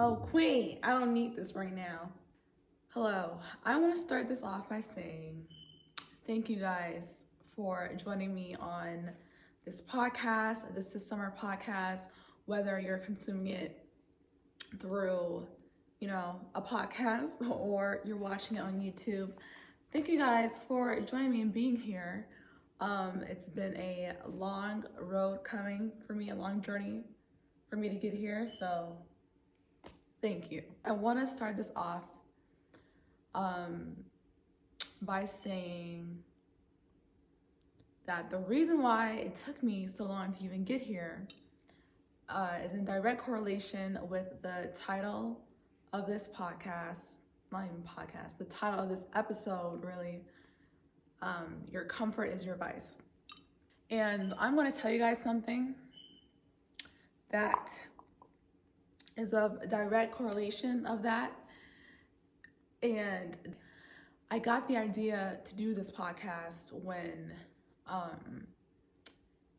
Oh, Queen, I don't need this right now. Hello, I want to start this off by saying thank you guys for joining me on this podcast. This is Summer Podcast, whether you're consuming it through, a podcast or you're watching it on YouTube. Thank you guys for joining me and being here. It's been a long road coming for me, a long journey for me to get here. So thank you. I want to start this off by saying that the reason why it took me so long to even get here is in direct correlation with the title of this podcast, not even podcast, the title of this episode, really. Your comfort is your vice. And I'm going to tell you guys something that is of direct correlation of that. And I got the idea to do this podcast when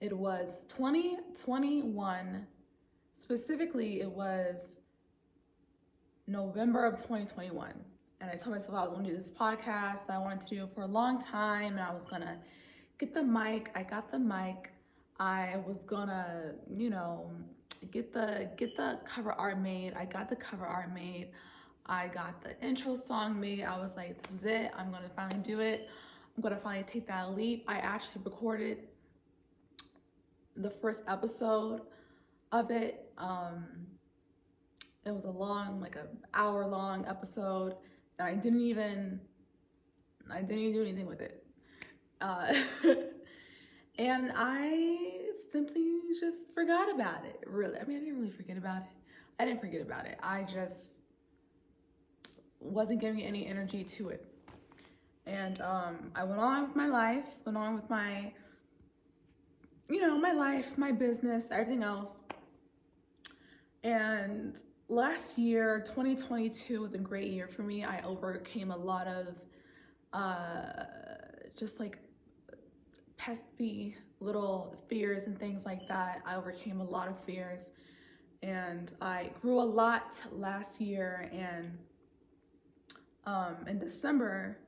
it was 2021. Specifically, it was November of 2021. And I told myself I was going to do this podcast that I wanted to do for a long time. And I was going to get the mic. I got the mic. I was going to, get the cover art made. I got the cover art made. I got the intro song made. I was like, this is it. I'm going to finally do it. I'm going to finally take that leap. I actually recorded the first episode of it. It was a long, like an hour-long episode, and I didn't even do anything with it. And I simply just forgot about it, really. I mean, I didn't really forget about it. I didn't forget about it. I just wasn't giving any energy to it. And I went on with my life, went on with my, my life, my business, everything else. And last year, 2022 was a great year for me. I overcame a lot of just like pesky little fears and things like that. I overcame a lot of fears, and I grew a lot last year. And in December,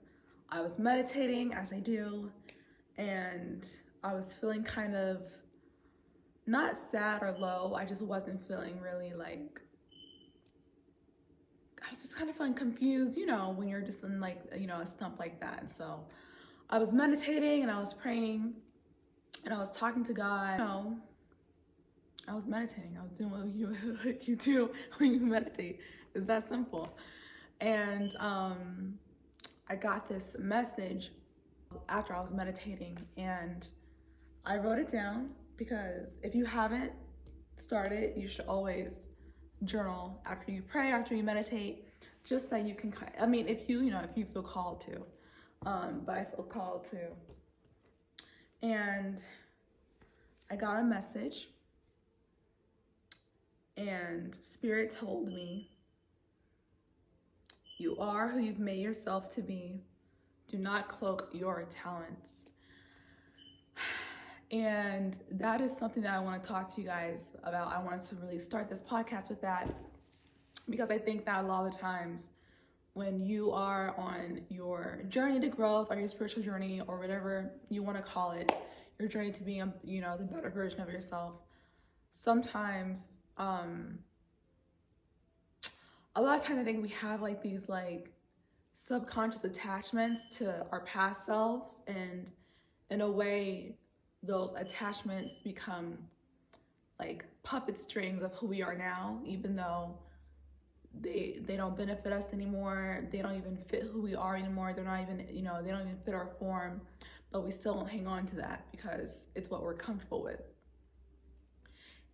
I was meditating as I do, and I was feeling kind of not sad or low. I just wasn't feeling really like, I was just kind of feeling confused, when you're just in like, a slump like that. And so I was meditating and I was praying and I was talking to God. I was meditating. I was doing what you do when you meditate. It's that simple. And I got this message after I was meditating, and I wrote it down, because if you haven't started, you should always journal after you pray, after you meditate, just that you can, if you feel called to, but I feel called to. And I got a message, and Spirit told me, you are who you've made yourself to be. Do not cloak your talents. And that is something that I want to talk to you guys about. I wanted to really start this podcast with that, because I think that a lot of the times when you are on your journey to growth, or your spiritual journey, or whatever you want to call it, your journey to being, the better version of yourself, sometimes, a lot of times I think we have like these like subconscious attachments to our past selves, and in a way, those attachments become like puppet strings of who we are now, even though they don't benefit us anymore. They don't even fit who we are anymore. They're not even, they don't even fit our form, but we still hang on to that because it's what we're comfortable with.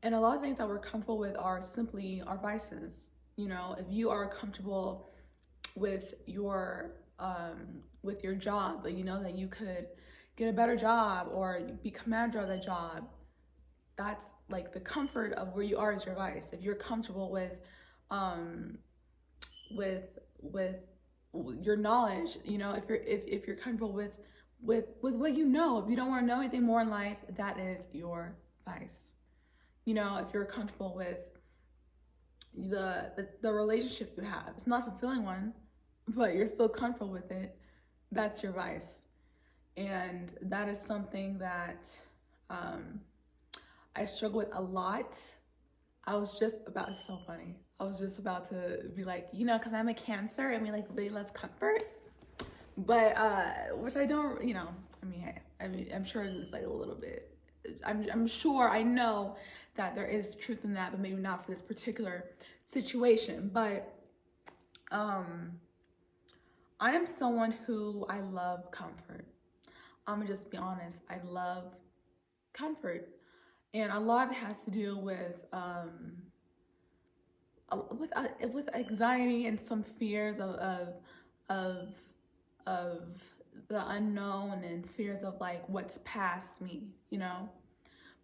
And a lot of things that we're comfortable with are simply our vices. If you are comfortable with your job, but that you could get a better job or be commander of that job, that's like the comfort of where you are is your vice. If you're comfortable with your knowledge, if you're comfortable with what if you don't want to know anything more in life, that is your vice. If you're comfortable with the relationship you have. It's not a fulfilling one, but you're still comfortable with it. That's your vice. And that is something that um, I struggle with a lot. I was just about, it's so funny. I was just about to be like, because I'm a Cancer and we like really love comfort. But which I don't, hey, I'm sure it's like a little bit. I'm sure I know that there is truth in that, but maybe not for this particular situation. But I am someone who I love comfort. I'm gonna just be honest. I love comfort, and a lot of it has to do with anxiety and some fears of of the unknown and fears of like what's past me.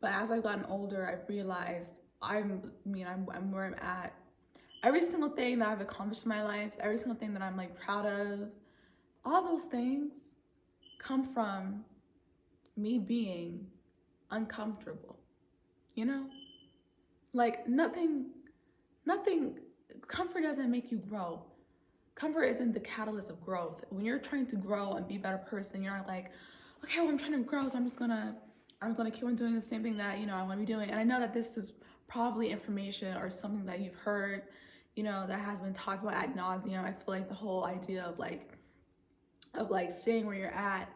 But as I've gotten older, I've realized I'm where I'm at. Every single thing that I've accomplished in my life, every single thing that I'm like proud of, all those things come from me being uncomfortable. You know? Like nothing, comfort doesn't make you grow. Comfort isn't the catalyst of growth. When you're trying to grow and be a better person, you're not like, okay, well, I'm trying to grow, so I'm gonna keep on doing the same thing that, I wanna be doing. And I know that this is probably information or something that you've heard, that has been talked about ad nauseum. I feel like the whole idea of like staying where you're at,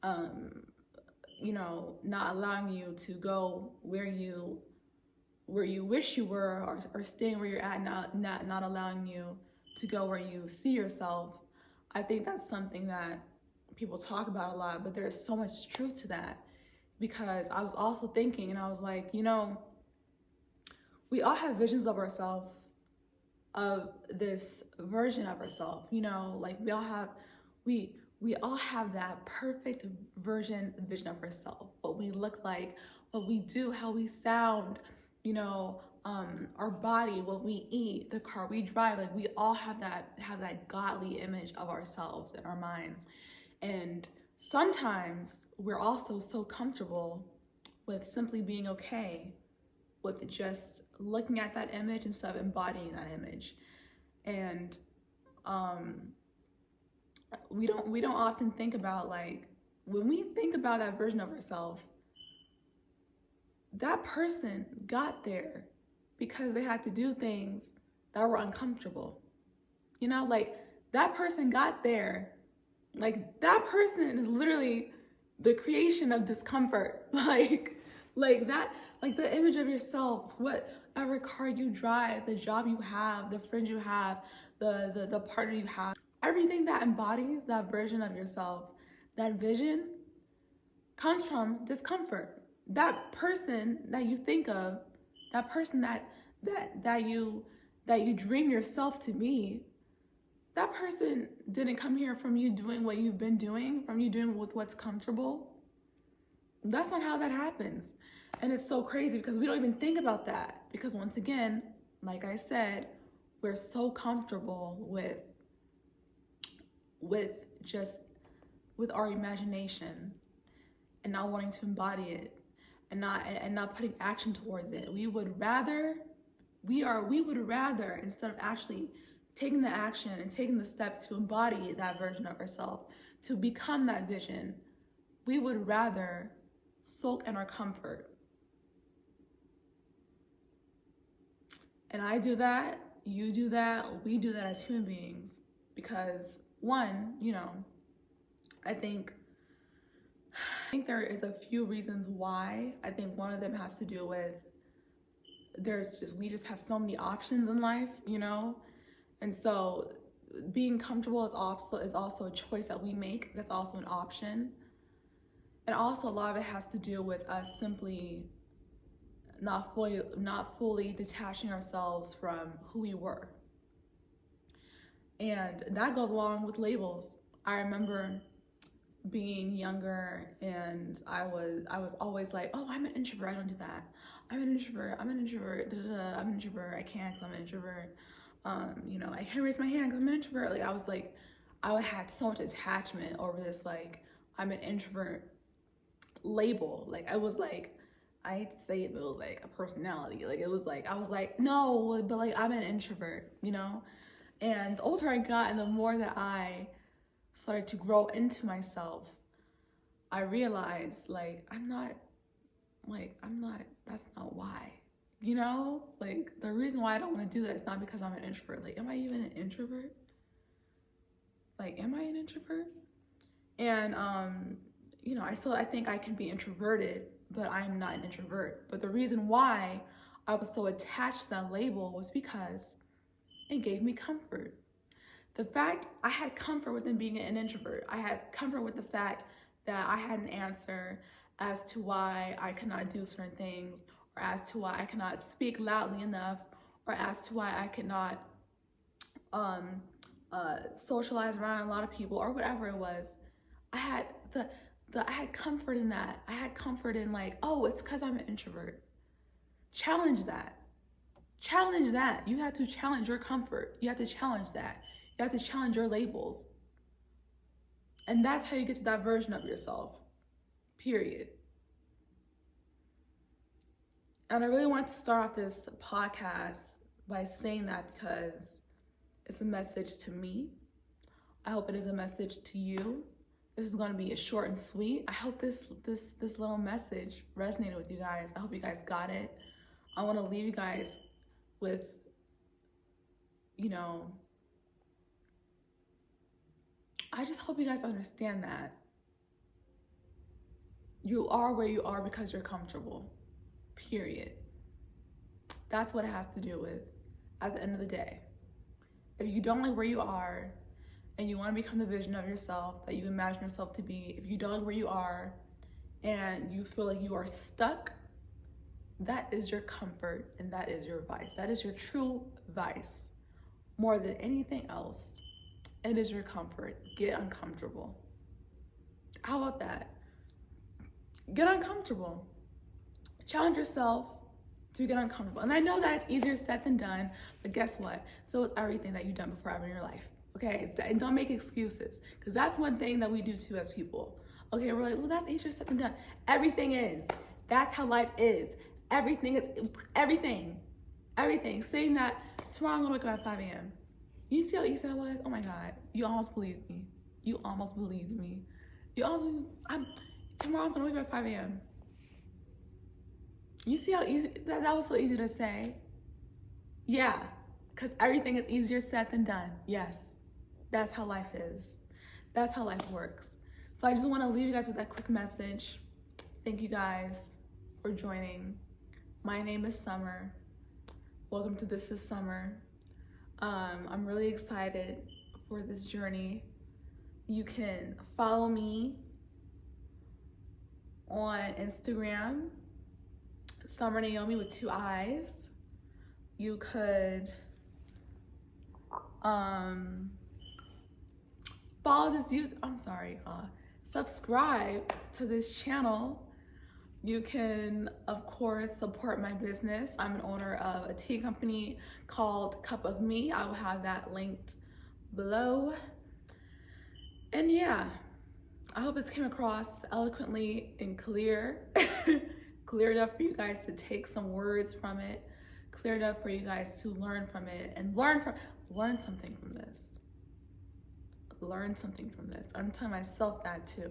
not allowing you to go where you wish you were, or staying where you're at, not allowing you to go where you see yourself. I think that's something that people talk about a lot, but there's so much truth to that, because I was also thinking, and I was like, we all have visions of ourselves, of this version of ourselves, like we all have that perfect vision of ourselves, what we look like, what we do, how we sound, our body, what we eat, the car we drive. Like we all have that godly image of ourselves in our minds. And sometimes we're also so comfortable with simply being okay with just looking at that image instead of embodying that image. And we don't often think about, like, when we think about that version of ourselves, that person got there because they had to do things that were uncomfortable. Like that person got there. Like that person is literally the creation of discomfort. Like that, like the image of yourself, whatever car you drive, the job you have, the friends you have, the partner you have, everything that embodies that version of yourself, that vision, comes from discomfort. That person that you think of, that person that you dream yourself to be, that person didn't come here from you doing what you've been doing, from you doing with what's comfortable. That's not how that happens. And it's so crazy because we don't even think about that, because once again, like I said, we're so comfortable with our imagination and not wanting to embody it, and not putting action towards it. We would rather, instead of actually taking the action and taking the steps to embody that version of ourselves, to become that vision, we would rather sulk in our comfort. And I do that, you do that, we do that as human beings, because one, I think there is a few reasons why. I think one of them has to do with we just have so many options in life, and so being comfortable is also a choice that we make. That's also an option. And also a lot of it has to do with us simply not fully detaching ourselves from who we were. And that goes along with labels. I remember being younger, and I was always like, oh, I'm an introvert, I don't do that. I'm an introvert, I'm an introvert, I'm an introvert, I can't because I'm an introvert. I can't raise my hand because I'm an introvert. Like I had so much attachment over this, like, I'm an introvert label. Like I was like, I hate to say it, but it was like a personality. Like it was like I was like, no, but like I'm an introvert, you know? And the older I got and the more that I started to grow into myself, I realized that's not why. You know? Like the reason why I don't want to do that is not because I'm an introvert. Like, am I even an introvert? Like, am I an introvert? And I think I can be introverted, but I'm not an introvert. But the reason why I was so attached to that label was because it gave me comfort. The fact I had comfort within being an introvert. I had comfort with the fact that I had an answer as to why I could not do certain things, or as to why I cannot speak loudly enough, or as to why I could not socialize around a lot of people, or whatever it was. I had I had comfort in that. I had comfort in like, oh, it's because I'm an introvert. Challenge that. Challenge that. You have to challenge your comfort. You have to challenge that. You have to challenge your labels. And that's how you get to that version of yourself. Period. And I really wanted to start off this podcast by saying that because it's a message to me. I hope it is a message to you. This is going to be a short and sweet. I hope this little message resonated with you guys. I hope you guys got it. I want to leave you guys with, I just hope you guys understand that you are where you are because you're comfortable. Period. That's what it has to do with at the end of the day. If you don't like where you are and you want to become the vision of yourself that you imagine yourself to be, if you don't like where you are and you feel like you are stuck, that is your comfort and that is your vice. That is your true vice. More than anything else, it is your comfort. Get uncomfortable. How about that? Get uncomfortable. Challenge yourself to get uncomfortable. And I know that it's easier said than done, but guess what? So is everything that you've done before in your life. Okay? And don't make excuses, because that's one thing that we do too as people. Okay, we're like, well, that's easier said than done. Everything is. That's how life is. Everything is everything. Saying that tomorrow I'm gonna wake up at 5 a.m. You see how easy that was? Oh my God. You almost believed me. Tomorrow I'm gonna wake up at 5 a.m. You see how easy that was? So easy to say. Yeah, because everything is easier said than done. Yes, that's how life is. That's how life works. So I just want to leave you guys with that quick message. Thank you guys for joining. My name is Summer. Welcome to This Is Summer. I'm really excited for this journey. You can follow me on Instagram, Summer Naomi with 2 eyes. You could follow this subscribe to this channel. You can, of course, support my business. I'm an owner of a tea company called Cup of Me. I will have that linked below. And yeah, I hope this came across eloquently and clear. Clear enough for you guys to take some words from it. Clear enough for you guys to learn from it and learn something from this. Learn something from this. I'm telling myself that too.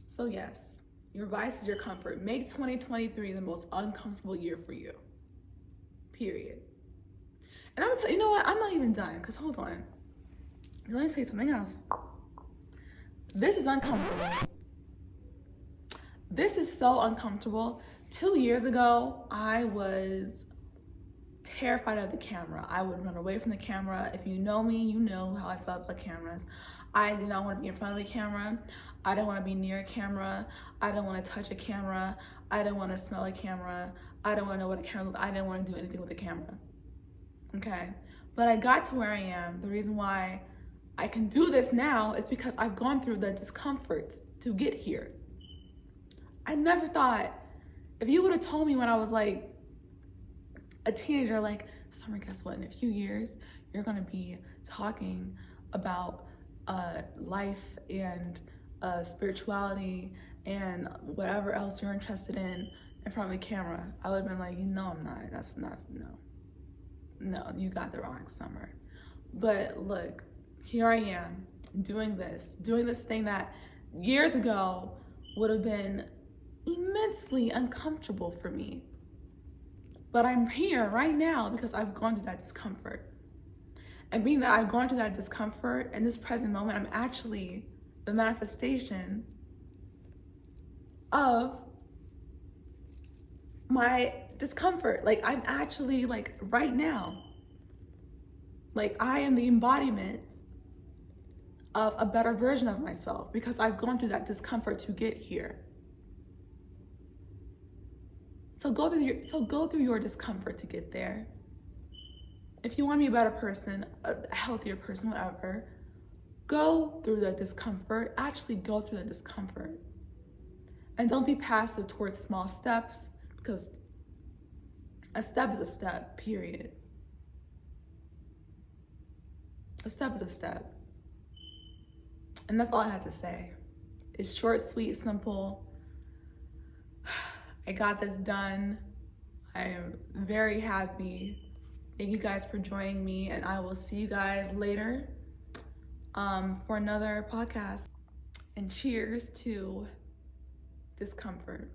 So yes, your vice is your comfort. Make 2023 the most uncomfortable year for you. Period. And I'm gonna tell you, know what? I'm not even done, because hold on. Let me tell you something else. This is uncomfortable. This is so uncomfortable. 2 years ago, I was terrified of the camera. I would run away from the camera. If you know me, you know how I felt about cameras. I did not want to be in front of the camera. I didn't want to be near a camera. I didn't want to touch a camera. I didn't want to smell a camera. I didn't want to know what a camera looked like. I didn't want to do anything with a camera. Okay? But I got to where I am. The reason why I can do this now is because I've gone through the discomforts to get here. I never thought, if you would have told me when I was like a teenager, like, Summer, guess what? In a few years, you're gonna be talking about life and spirituality and whatever else you're interested in front of the camera, I would have been like, no, I'm not. That's not, no, you got the wrong summer. But look, here I am doing this thing that years ago would have been immensely uncomfortable for me. But I'm here right now because I've gone through that discomfort. And being that I've gone through that discomfort in this present moment, I'm actually the manifestation of my discomfort. Like, I'm actually, like, right now, like, I am the embodiment of a better version of myself because I've gone through that discomfort to get here. So go through your discomfort to get there. If you want to be a better person, a healthier person, whatever, go through the discomfort. Actually go through the discomfort. And don't be passive towards small steps, because a step is a step, period. A step is a step. And that's all I had to say. It's short, sweet, simple. I got this done. I am very happy. Thank you guys for joining me, and I will see you guys later for another podcast. And cheers to discomfort.